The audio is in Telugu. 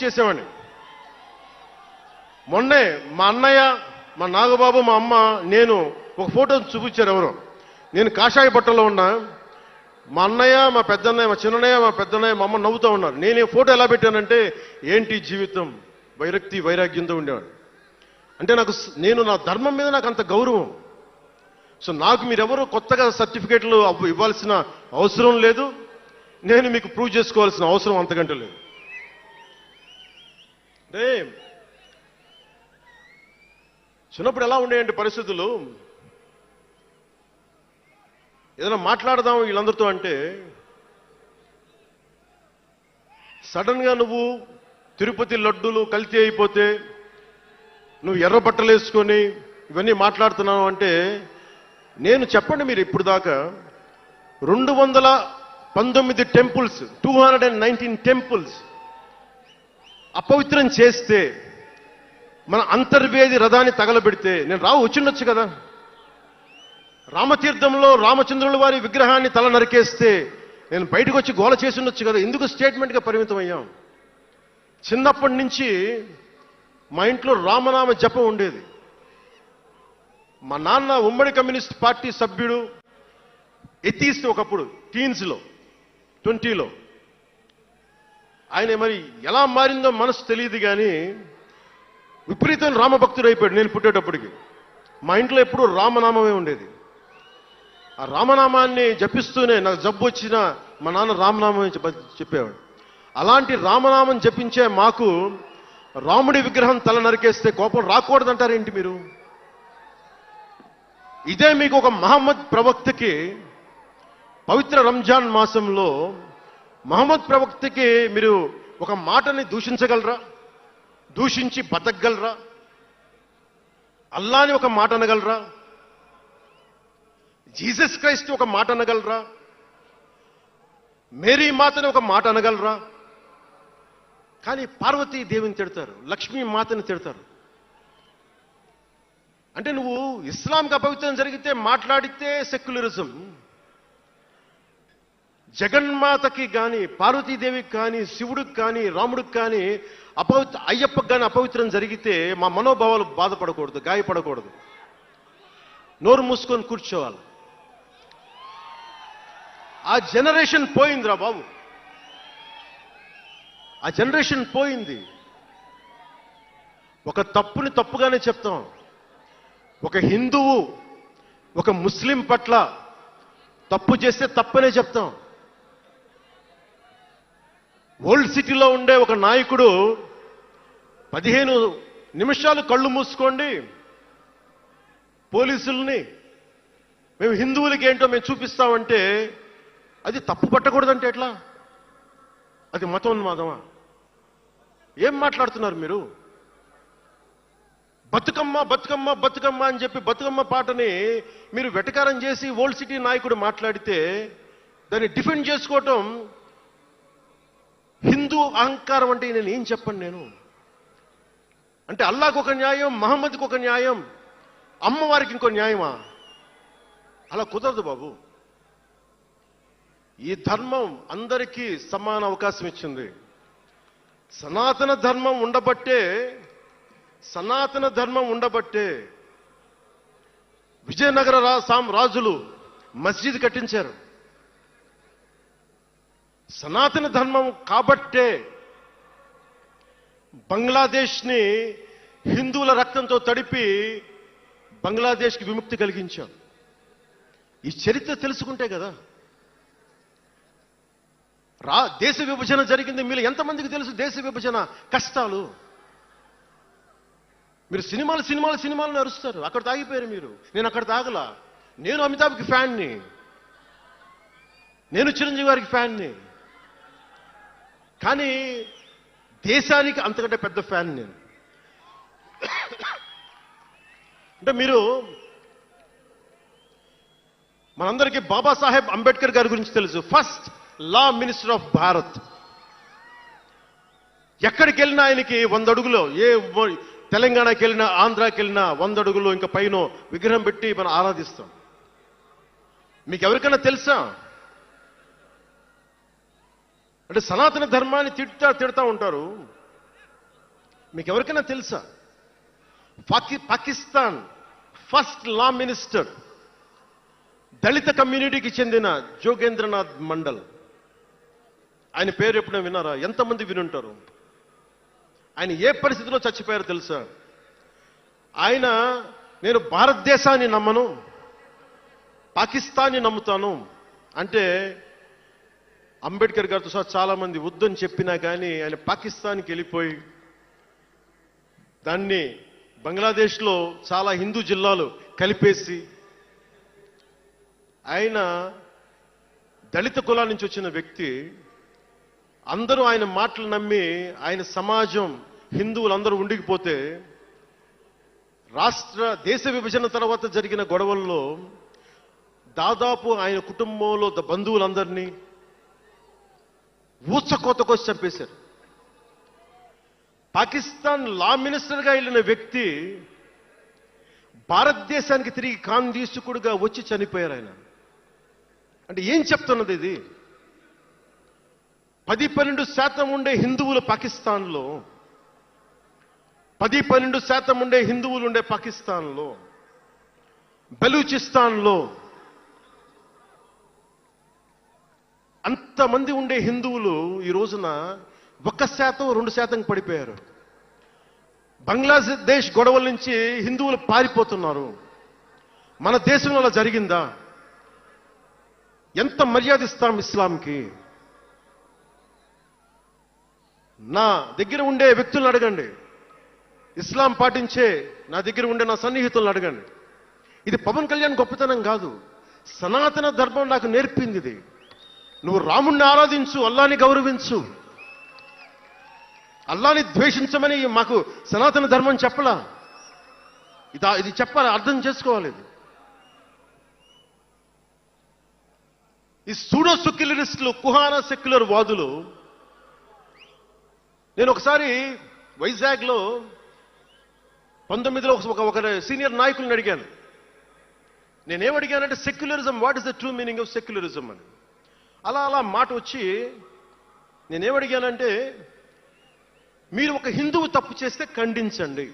చేసేవాడిని. మొన్నే మా అన్నయ్య, మా నాగబాబు, మా అమ్మ, నేను ఒక ఫోటో చూపించారు ఎవరో. నేను కాషాయ బట్టలో ఉన్నా. మా అన్నయ్య, మా పెద్దన్నయ్య, మా చిన్నయ్య, మా పెద్దన్నయ్య, మా అమ్మ నవ్వుతూ ఉన్నారు. నేను ఈ ఫోటో ఎలా పెట్టానంటే, ఏంటి జీవితం, వైరక్తి వైరాగ్యంతో ఉండేవాడు. అంటే నేను నా ధర్మం మీద నాకు అంత గౌరవం. సో నాకు మీరెవరూ కొత్తగా సర్టిఫికేట్లు ఇవ్వాల్సిన అవసరం లేదు. నేను మీకు ప్రూవ్ చేసుకోవాల్సిన అవసరం అంతకంటే లేదు. అంటే చిన్నప్పుడు ఎలా ఉండేయంటే పరిస్థితులు, ఏదైనా మాట్లాడదాం వీళ్ళందరితో అంటే సడన్ గా నువ్వు తిరుపతి లడ్డూలు కల్తీ అయిపోతే నువ్వు ఎర్ర బట్టలు వేసుకొని ఇవన్నీ మాట్లాడుతున్నావు అంటే, నేను చెప్పండి మీరు ఇప్పుడు దాకా 219 టెంపుల్స్, 219 టెంపుల్స్ అపవిత్రం చేస్తే, మన అంతర్వేది రథాన్ని తగలబెడితే నేను వచ్చిండొచ్చు కదా. రామతీర్థంలో రామచంద్రుల వారి విగ్రహాన్ని తల నరికేస్తే నేను బయటకు వచ్చి గోల చేసి ఉండొచ్చు కదా. ఎందుకు స్టేట్మెంట్గా పరిమితం అయ్యాం? చిన్నప్పటి నుంచి మా ఇంట్లో రామనామ జపం ఉండేది. మా నాన్న ఉమ్మడి కమ్యూనిస్ట్ పార్టీ సభ్యుడు, ఎథీస్ట్ ఒకప్పుడు, టీన్స్లో 20లో. ఆయన మరి ఎలా మారిందో మనసు తెలియదు కానీ విపరీతం రామభక్తుడు అయిపోయాడు. నేను పుట్టేటప్పటికి మా ఇంట్లో ఎప్పుడూ రామనామమే ఉండేది. ఆ రామనామాన్ని జపిస్తూనే నాకు జబ్బు వచ్చినా మా నాన్న రామనామం చెప్పేవాడు. అలాంటి రామనామం జపించే మాకు రాముడి విగ్రహం తల నరికేస్తే కోపం రాకూడదంటారేంటి మీరు? ఇదే మీకు ఒక మహమ్మద్ ప్రవక్తకి పవిత్ర రంజాన్ మాసంలో మహమ్మద్ ప్రవక్తకి మీరు ఒక మాటని దూషించగలరా? దూషించి బతకగలరా? అల్లాని ఒక మాట అనగలరా? జీసస్ క్రైస్ట్ ఒక మాట అనగలరా? మేరీ మాతని ఒక మాట అనగలరా? కానీ పార్వతీ దేవిని తిడతారు, లక్ష్మీ మాతని తిడతారు. అంటే నువ్వు ఇస్లాంకి అపవిత్రం జరిగితే మాట్లాడితే సెక్యులరిజం, జగన్మాతకి కానీ, పార్వతీదేవికి కానీ, శివుడికి కానీ, రాముడికి కానీ, అయ్యప్పకి కానీ అపవిత్రం జరిగితే మా మనోభావాలు బాధపడకూడదు, గాయపడకూడదు, నోరు మూసుకొని కూర్చోవాలి. ఆ జనరేషన్ పోయిందిరా బాబు, ఆ జనరేషన్ పోయింది. ఒక తప్పుని తప్పుగానే చెప్తాం. ఒక హిందువు ఒక ముస్లిం పట్ల తప్పు చేస్తే తప్పనే చెప్తాం. ఓల్డ్ సిటీలో ఉండే ఒక నాయకుడు 15 నిమిషాలు కళ్ళు మూసుకోండి, పోలీసుల్ని మేము హిందువులకి ఏంటో మేము చూపిస్తామంటే అది తప్పు పట్టకూడదంటే ఎట్లా? అది మతోన్మాదమా? ఏం మాట్లాడుతున్నారు మీరు? బతుకమ్మ బతుకమ్మ బతుకమ్మ అని చెప్పి బతుకమ్మ పాటని మీరు వెటకారం చేసి ఓల్డ్ సిటీ నాయకుడు మాట్లాడితే దాన్ని డిఫెండ్ చేసుకోవటం హిందూ అహంకారం అంటే నేను ఏం చెప్పను? నేను అంటే అల్లాహకు ఒక న్యాయం, మహమ్మద్కి ఒక న్యాయం, అమ్మవారికి ఇంకో న్యాయమా? అలా కుదరదు బాబు. ఈ ధర్మం అందరికీ సమాన అవకాశం ఇచ్చింది. సనాతన ధర్మం ఉండబట్టే విజయనగర రాజులు మస్జిద్ కట్టించారు. సనాతన ధర్మం కాబట్టే బంగ్లాదేశ్ని హిందువుల రక్తంతో తడిపి బంగ్లాదేశ్కి విముక్తి కలిగించాం. ఈ చరిత్ర తెలుసుకుంటే కదా. దేశ విభజన జరిగింది. మీరు ఎంతమందికి తెలుసు దేశ విభజన కష్టాలు? మీరు సినిమాలు అరుస్తారు, అక్కడ తాగిపోయారు మీరు. నేను అక్కడ తాగలా. నేను అమితాబ్కి ఫ్యాన్ని, నేను చిరంజీవి గారికి ఫ్యాన్ని, కానీ దేశానికి అంతకంటే పెద్ద ఫ్యాన్ నేను. అంటే మీరు మనందరికీ బాబాసాహెబ్ అంబేద్కర్ గారి గురించి తెలుసు. First law minister of Bharat. ఎక్కడికి వెళ్ళినా ఆయనకి 100 అడుగులో, తెలంగాణకి వెళ్ళినా ఆంధ్రాకి వెళ్ళినా 100 అడుగులు ఇంకా పైన విగ్రహం పెట్టి మనం ఆరాధిస్తాం. మీకు ఎవరికైనా తెలుసా? అంటే సనాతన ధర్మాన్ని తిడతా ఉంటారు. మీకు ఎవరికైనా తెలుసా? పాకిస్తాన్ ఫస్ట్ లా మినిస్టర్ దళిత కమ్యూనిటీకి చెందిన జోగేంద్రనాథ్ మండల్. ఆయన పేరు ఎప్పుడైనా విన్నారా? ఎంతమంది వినుంటారు? ఆయన ఏ పరిస్థితిలో చచ్చిపోయారో తెలుసా? ఆయన, నేను భారతదేశాన్ని నమ్మను, పాకిస్తాన్ని నమ్ముతాను అంటే, అంబేద్కర్ గారితో సహా చాలా మంది వద్దని చెప్పినా కానీ ఆయన పాకిస్తాన్కి వెళ్ళిపోయి దాన్ని బంగ్లాదేశ్లో చాలా హిందూ జిల్లాలు కలిపేసి, ఆయన దళిత కులాల నుంచి వచ్చిన వ్యక్తి, అందరూ ఆయన మాటలు నమ్మి ఆయన సమాజం హిందువులందరూ ఉండిపోతే, దేశ విభజన తర్వాత జరిగిన గొడవల్లో దాదాపు ఆయన కుటుంబంలో బంధువులందరినీ ఊచకోతకొచ్చి చంపేశారు. పాకిస్తాన్ లా మినిస్టర్గా వెళ్ళిన వ్యక్తి భారతదేశానికి తిరిగి కాందీసుకుడుగా వచ్చి చనిపోయారు ఆయన. అంటే ఏం చెప్తున్నది ఇది? 10-12% ఉండే హిందువులు పాకిస్తాన్లో, 10-12% ఉండే హిందువులు ఉండే పాకిస్తాన్లో, బలూచిస్తాన్లో అంతమంది ఉండే హిందువులు ఈ రోజున 1%-2% పడిపోయారు. బంగ్లాదేశ్ గొడవల నుంచి హిందువులు పారిపోతున్నారు. మన దేశంలో అలా జరిగిందా? ఎంత మర్యాద ఇస్తాం ఇస్లాంకి? నా దగ్గర ఉండే వ్యక్తులను అడగండి, ఇస్లాం పాటించే నా దగ్గర ఉండే నా సన్నిహితులను అడగండి. ఇది పవన్ కళ్యాణ్ గొప్పతనం కాదు, సనాతన ధర్మం నాకు నేర్పింది ఇది. నువ్వు రాముణ్ణి ఆరాధించు, అల్లాని గౌరవించు, అల్లాని ద్వేషించమని మాకు సనాతన ధర్మం చెప్పలా. ఇది చెప్పాలి, అర్థం చేసుకోవాలి. ఈ సూడో సెక్యులరిస్టులు, కుహానా సెక్యులర్ వాదులు, నేను ఒకసారి వైజాగ్లో 19లో ఒక సీనియర్ నాయకులను అడిగాను. నేనేమడిగానంటే, secularism, what is the true meaning of secularism అని. అలా మాట వచ్చి నేనేమడిగానంటే, మీరు ఒక హిందువు తప్పు చేస్తే ఖండించండి,